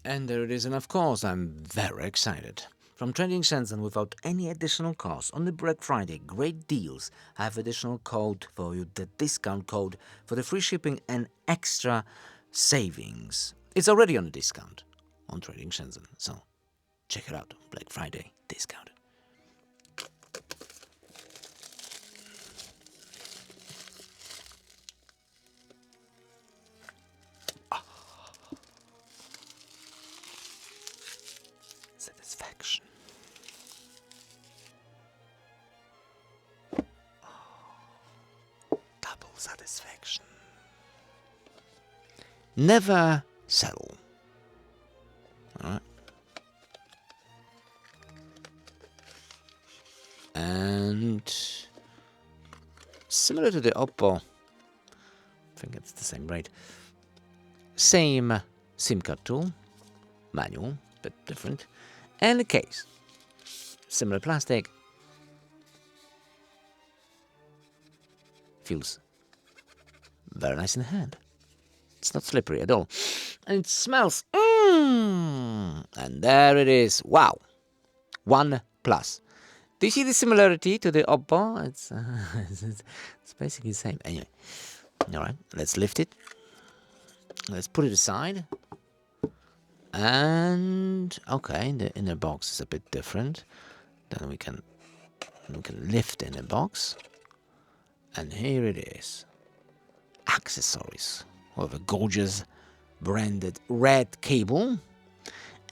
And there it is, and of course I'm very excited. From TridentZ and without any additional cost on the Black Friday, great deals. I have additional code for you, the discount code for the free shipping and extra savings. It's already on a discount on TridentZ, so check it out. Black Friday discount. Satisfaction. Double satisfaction. Never settle. Alright. And similar to the Oppo, I think it's the same rate. Same SIM card tool, manual, but different. And the case, similar plastic. Feels very nice in the hand. It's not slippery at all. And it smells. And there it is. Wow. Oneplus. Do you see the similarity to the Oppo? It's basically the same. Anyway. Alright, let's lift it. Let's put it aside. And okay, the inner box is a bit different. Then we can lift the inner box. And here it is. Accessories. We have a gorgeous branded red cable.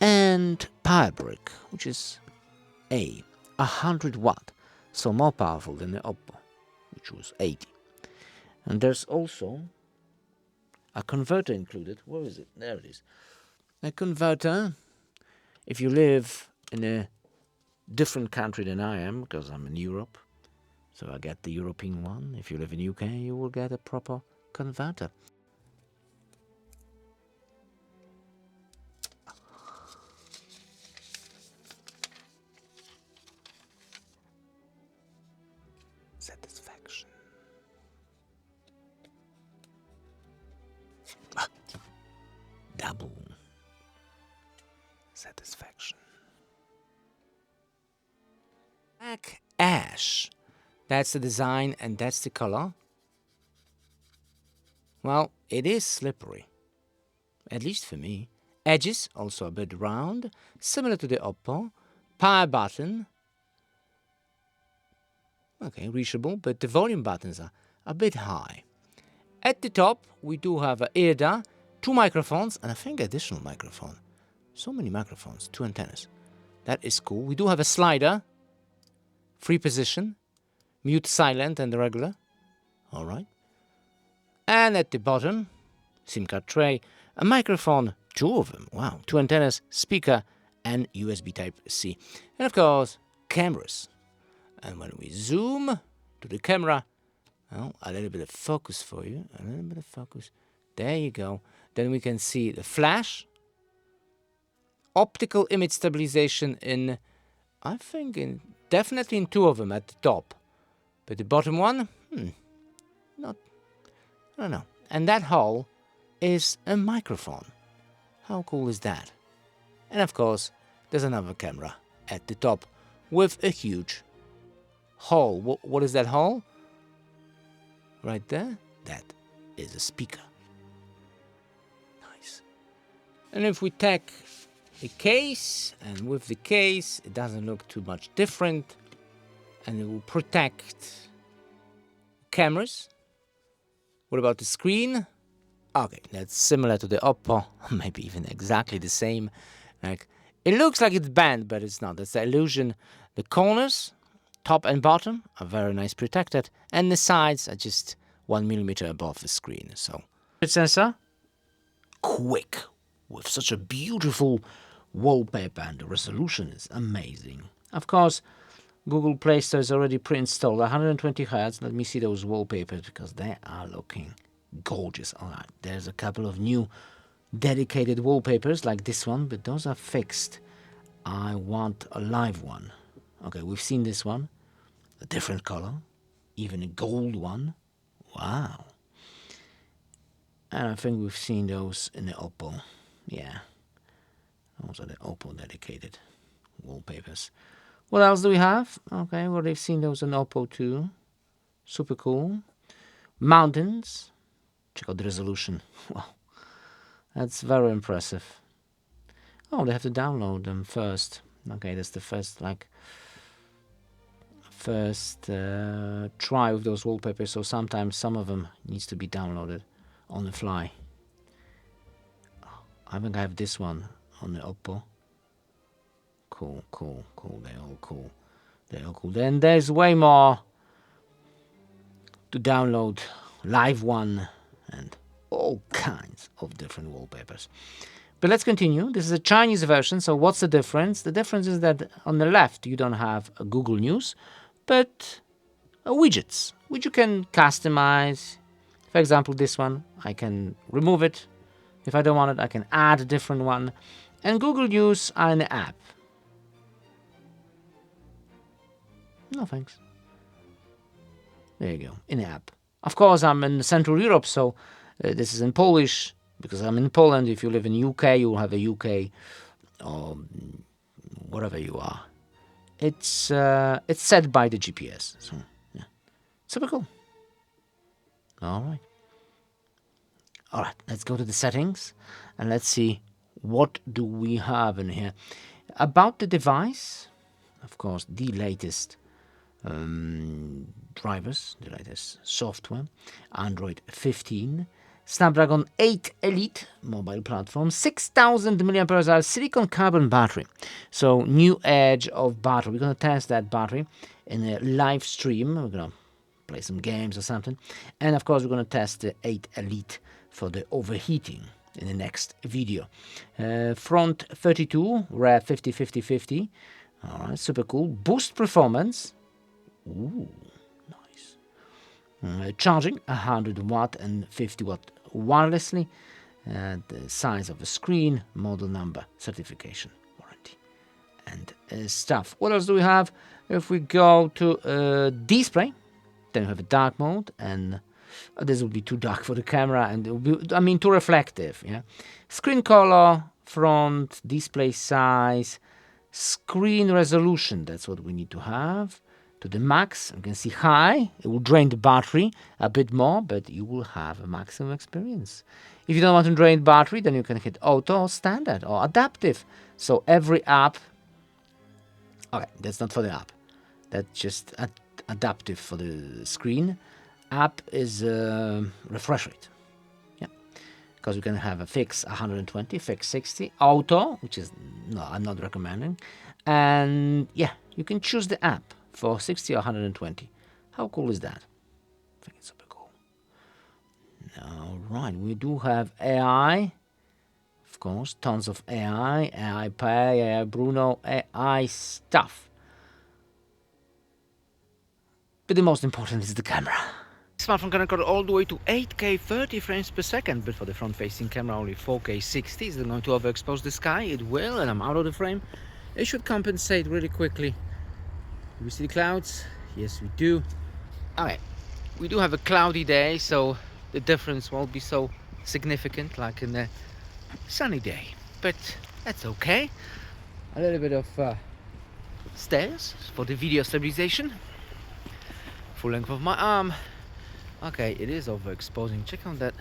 And power brick, which is 100 watt. So more powerful than the Oppo, which was 80. And there's also a converter included. Where is it? There it is. A converter, if you live in a different country than I am, because I'm in Europe, so I get the European one. If you live in UK, you will get a proper converter. Satisfaction. Double satisfaction. Black ash. That's the design and that's the color. Well, it is slippery. At least for me. Edges also a bit round, similar to the Oppo. Power button. Okay, reachable, but the volume buttons are a bit high. At the top, we do have an ERDA, 2 microphones, and I think additional microphone. So many microphones, 2 antennas. That is cool. We do have a slider, 3 position, mute, silent, and the regular. All right. And at the bottom, SIM card tray, a microphone, 2 of them. Wow, 2 antennas, speaker, and USB Type-C. And of course, cameras. And when we zoom to the camera, oh, a little bit of focus for you. A little bit of focus. There you go. Then we can see the flash. Optical image stabilization in, I think, definitely in 2 of them at the top. But the bottom one, not, I don't know. And that hole is a microphone. How cool is that? And of course, there's another camera at the top with a huge hole. What is that hole? Right there? That is a speaker. Nice. And if we take the case, and with the case, it doesn't look too much different, and it will protect cameras. What about the screen? Okay, that's similar to the Oppo, maybe even exactly the same. Like, it looks like it's bent, but it's not. That's the illusion. The corners, top and bottom, are very nice protected, and the sides are just 1 millimeter above the screen. So, sensor, quick, with such a beautiful wallpaper, and the resolution is amazing. Of course, Google Play Store is already pre-installed, 120 Hz. Let me see those wallpapers, because they are looking gorgeous. All right, there's a couple of new dedicated wallpapers like this one, but those are fixed. I want a live one. Okay, we've seen this one, a different color, even a gold one. Wow. And I think we've seen those in the Oppo. Yeah. Those are the Oppo dedicated wallpapers. What else do we have? Okay, well, they've seen those on Oppo too. Super cool. Mountains. Check out the resolution. Wow, that's very impressive. Oh, they have to download them first. Okay, that's the first try with those wallpapers. So sometimes some of them needs to be downloaded on the fly. I think I have this one on the Oppo. Cool. They're all cool. Then there's way more to download. Live one and all kinds of different wallpapers. But let's continue. This is a Chinese version. So what's the difference? The difference is that on the left you don't have a Google News, but widgets, which you can customize. For example, this one, I can remove it. If I don't want it, I can add a different one. And Google News are an app. No thanks. There you go, in the app. Of course, I'm in Central Europe, so this is in Polish, because I'm in Poland. If you live in UK, you'll have a UK, or wherever you are. It's set by the GPS, so yeah, super cool. All right, let's go to the settings, and let's see what do we have in here. About the device, of course, the latest drivers, the latest software, Android 15, Snapdragon 8 Elite mobile platform, 6000 mAh silicon carbon battery. So new edge of battery. We're going to test that battery in a live stream. We're going to play some games or something. And of course, we're going to test the 8 Elite for the overheating in the next video. Front 32, rear 50-50-50. All right, super cool. Boost performance. Ooh, nice. Charging 100 watt and 50 watt wirelessly. The size of the screen, model number, certification, warranty, and stuff. What else do we have? If we go to display, then we have a dark mode, and this will be too dark for the camera, and it will be, too reflective. Yeah. Screen color, front, display size, screen resolution. That's what we need to have. To the max, you can see high. It will drain the battery a bit more, but you will have a maximum experience. If you don't want to drain battery, then you can hit auto or standard or adaptive. So every app, okay, that's not for the app. That's just adaptive for the screen. App is refresh rate. Yeah, because you can have a fix 120, fix 60, auto, which is no, I'm not recommending. And yeah, you can choose the app for 60 or 120. How cool is that? I think it's super cool. All right, we do have AI. Of course, tons of AI, AI Pay, AI Bruno, AI stuff. But the most important is the camera. Smartphone can record all the way to 8K 30 frames per second, but for the front-facing camera only 4K 60. Is it going to overexpose the sky? It will, and I'm out of the frame. It should compensate really quickly. Do we see the clouds? Yes, we do. Alright, we do have a cloudy day, so the difference won't be so significant like in a sunny day. But that's okay. A little bit of stairs for the video stabilization. Full length of my arm. Okay, it is overexposing. Check out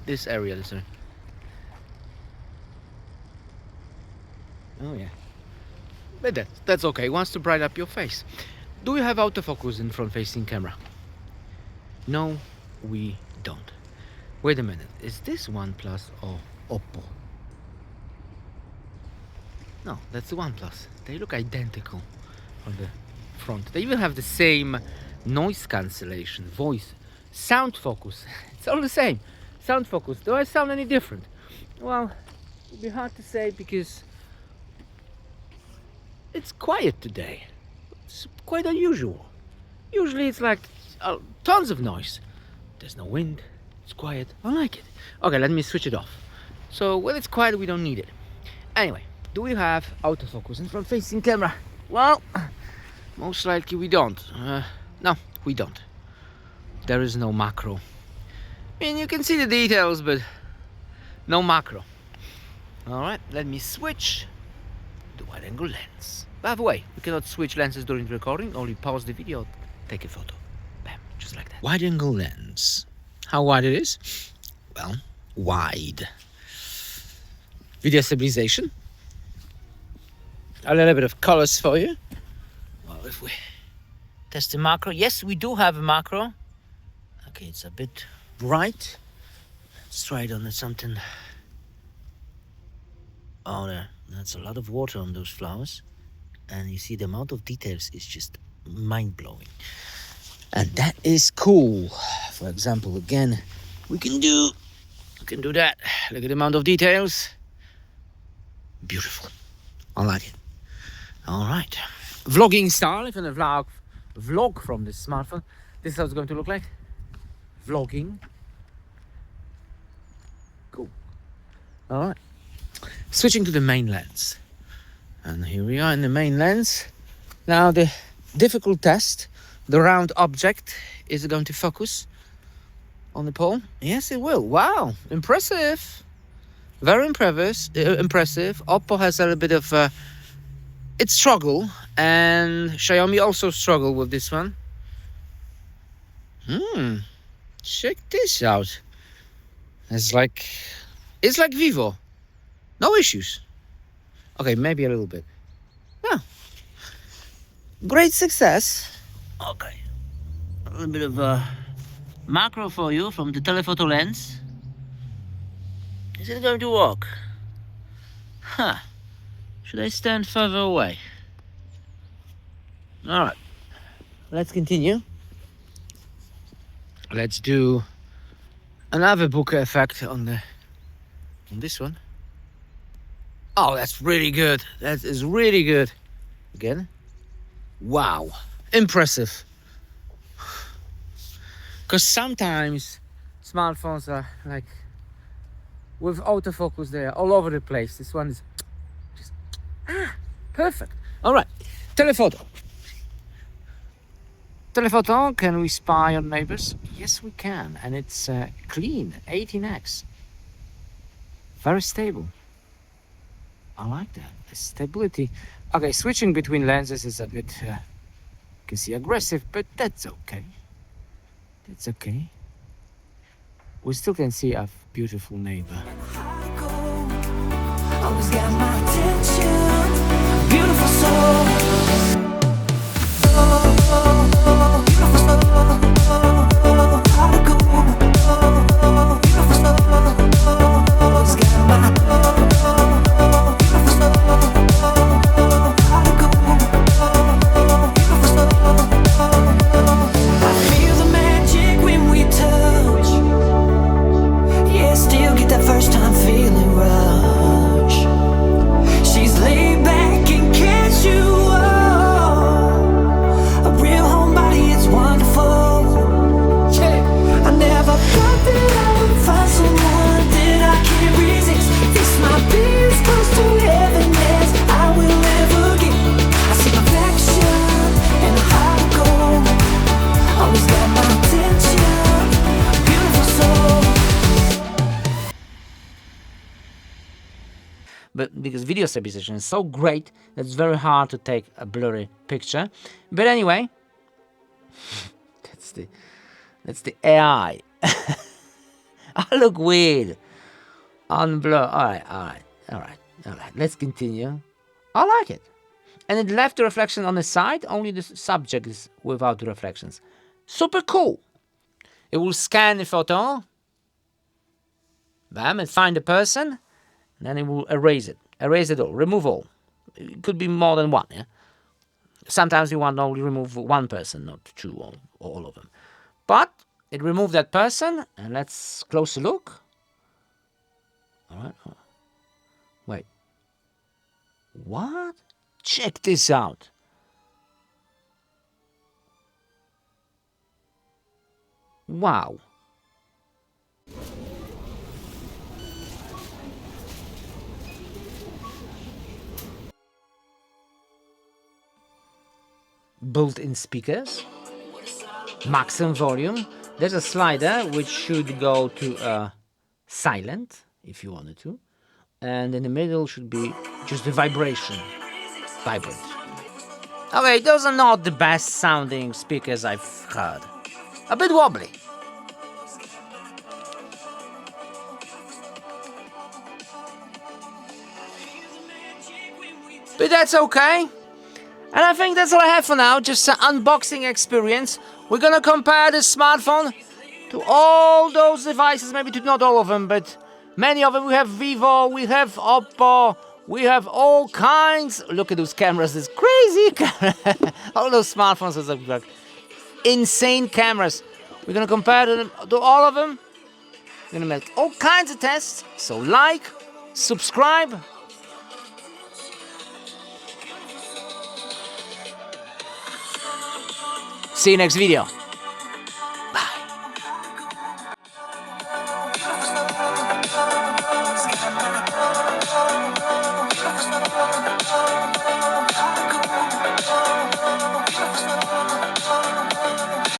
this area, listener. Oh yeah. But that's okay. Wants to brighten up your face. Do we have autofocus in front-facing camera? No, we don't. Wait a minute. Is this OnePlus or Oppo? No, that's the OnePlus. They look identical on the front. They even have the same noise cancellation, voice, sound focus. It's all the same. Sound focus. Do I sound any different? Well, it'd be hard to say because it's quiet today. It's quite unusual. Usually it's like tons of noise. There's no wind. It's quiet. I like it. Okay, let me switch it off. So when it's quiet, we don't need it. Anyway, do we have autofocus in front-facing camera? Well, most likely we don't. No, we don't. There is no macro. You can see the details, but no macro. All right, let me switch the wide-angle lens. By the way, we cannot switch lenses during the recording, only pause the video, take a photo. Bam, just like that. Wide-angle lens. How wide it is? Well, wide. Video stabilization. A little bit of colors for you. Well, if we test the macro, yes, we do have a macro. Okay, it's a bit bright. Let's try it on something. Oh, that's a lot of water on those flowers. And you see the amount of details is just mind-blowing. And that is cool. For example, again, we can do that. Look at the amount of details. Beautiful. I like it. All right. Vlogging style. If you want to vlog from this smartphone, this is how it's going to look like. Vlogging. Cool. All right. Switching to the main lens. And here we are in the main lens. Now the difficult test. The round object. Is it going to focus on the pole? Yes, it will. Wow. Impressive. Very impressive. Oppo has a little bit of its struggle, and Xiaomi also struggle with this one. Check this out. It's like Vivo. No issues. Okay, maybe a little bit. Yeah. Great success. Okay. A little bit of macro for you from the telephoto lens. Is it going to work? Huh. Should I stand further away? Alright. Let's continue. Let's do another bokeh effect on this one. Oh, that's really good. That is really good. Again. Wow. Impressive. Because sometimes smartphones are like with autofocus, they are all over the place. This one is just perfect. All right, telephoto. Telephoto, can we spy on neighbors? Yes, we can, and it's clean, 18x. Very stable. I like that. The stability. Okay, switching between lenses is a bit, you can see aggressive, but that's okay. That's okay. We still can see a beautiful neighbor. Always got my attention. Beautiful soul. But because video stabilization is so great that it's very hard to take a blurry picture. But anyway, that's the AI. I look weird on blur. All right. Let's continue. I like it. And it left the reflection on the side. Only the subject is without the reflections. Super cool. It will scan the photo. Bam, and find the person. And then it will erase it. Erase it all. Remove all. It could be more than one, yeah? Sometimes you want to only remove one person, not two or all of them. But it removed that person. And let's close a look. All right. Wait. What? Check this out. Wow. Built-in speakers, maximum volume. There's a slider which should go to silent if you wanted to, and in the middle should be just the vibration. vibrant. Okay, those are not the best sounding speakers I've heard. A bit wobbly. But that's okay. And I think that's all I have for now, just an unboxing experience. We're gonna compare this smartphone to all those devices, maybe to not all of them, but many of them. We have Vivo, we have Oppo, we have all kinds. Look at those cameras, it's crazy. All those smartphones are like insane cameras. We're gonna compare them to all of them. We're gonna make all kinds of tests, so like, subscribe. See you next video.